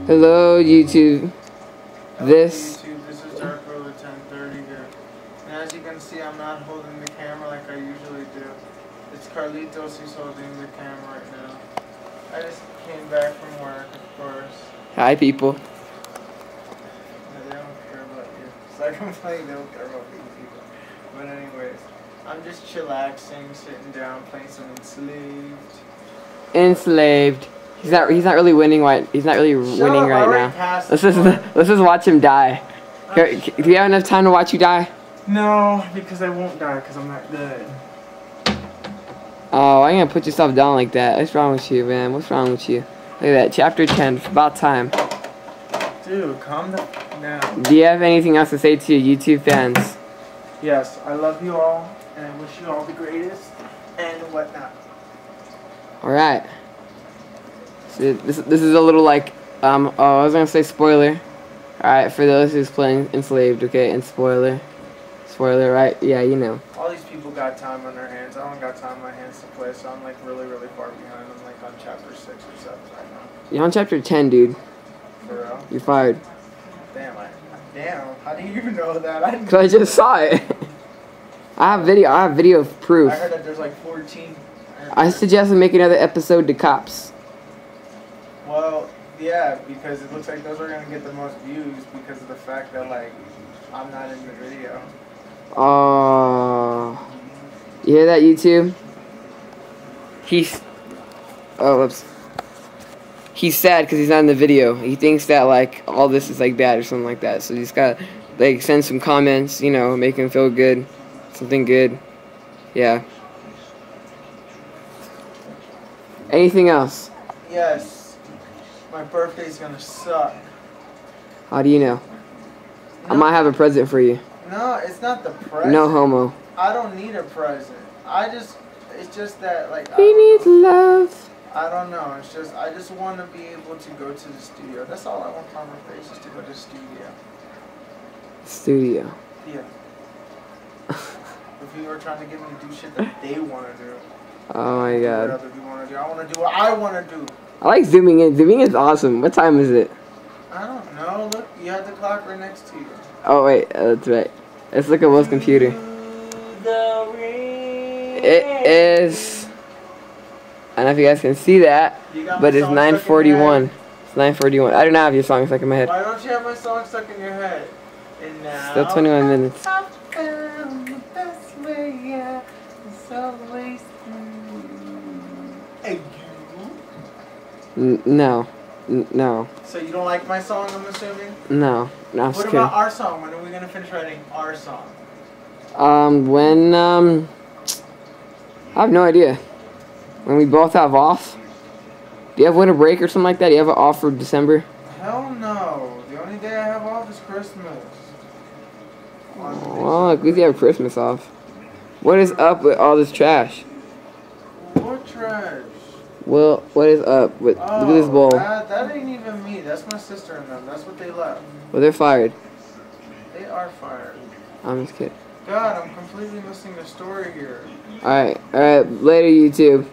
Hello, YouTube. Hello, This YouTube. This is Dark Roller 1030 here. And as you can see, I'm not holding the camera like I usually do. It's Carlitos who's holding the camera right now. I just came back from work, of course. hi, people. No, they don't care about you. It's like I'm playing, they don't care about being people. But anyways, I'm just chillaxing, sitting down, playing some Enslaved. Enslaved. He's not really winning right. He's not really winning right now. Let's just watch him die. Do you have enough time to watch you die? No, because I won't die because I'm not good. Oh, why you gonna put yourself down like that? What's wrong with you, man? What's wrong with you? Look at that, chapter 10. It's about time. Dude, calm down. Do you have anything else to say to your YouTube fans? Yes, I love you all, and I wish you all the greatest, and whatnot. Alright. So this is a little like, oh, I was gonna say spoiler. Alright, for those who's playing Enslaved, okay, and spoiler. Spoiler, right? Yeah, you know. All these people got time on their hands. I don't got time on my hands to play, so I'm like really, really far behind. I'm like on chapter 6 or 7 right now. You're on chapter 10, dude. For real? You're fired. Damn, how do you even know that? Cause I just saw it. I have video proof. I heard that there's like 14. I suggest we make another episode to cops. Well, yeah, because it looks like those are gonna get the most views because of the fact that like I'm not in the video. Oh, you hear that, YouTube? He's sad because he's not in the video. He thinks that like all this is like bad or something like that. So he's got like send some comments, you know, make him feel good, something good. Yeah. Anything else? Yes, my birthday's gonna suck. How do you know? I might have a present for you. No, it's not the present. No homo. I don't need a present. It's just that like He needs love. I don't know. It's just I just want to be able to go to the studio. That's all I want for my birthday is just to go to the studio. Studio. Yeah. If people are trying to get me to do shit that they want to do. Oh my god. What other people want to do? I want to do what I want to do. I like zooming in. Zooming in is awesome. What time is it? I don't know. Look, you have the clock right next to you. Oh wait, that's right. Let's look at Will's computer. It is. I don't know if you guys can see that, but it's 9:41. It's 9:41. I do not have your song stuck in my head. Why don't you have my song stuck in your head? And now Still 21 minutes. I found the best way out. It's always Hey, you. No. No. So you don't like my song, I'm assuming? No. No, I'm just What kidding. about our song? When are we gonna finish writing our song? I have no idea. When we both have off. Do you have winter break or something like that? Do you have it off for December? Hell no. The only day I have off is Christmas. Well, at least you have Christmas off. What is up with all this trash? What trash? Well, what is up with look at this bowl? That ain't even me. That's my sister and them. That's what they left. Well, they're fired. They are fired. I'm just kidding. God, I'm completely missing the story here. Alright, later YouTube.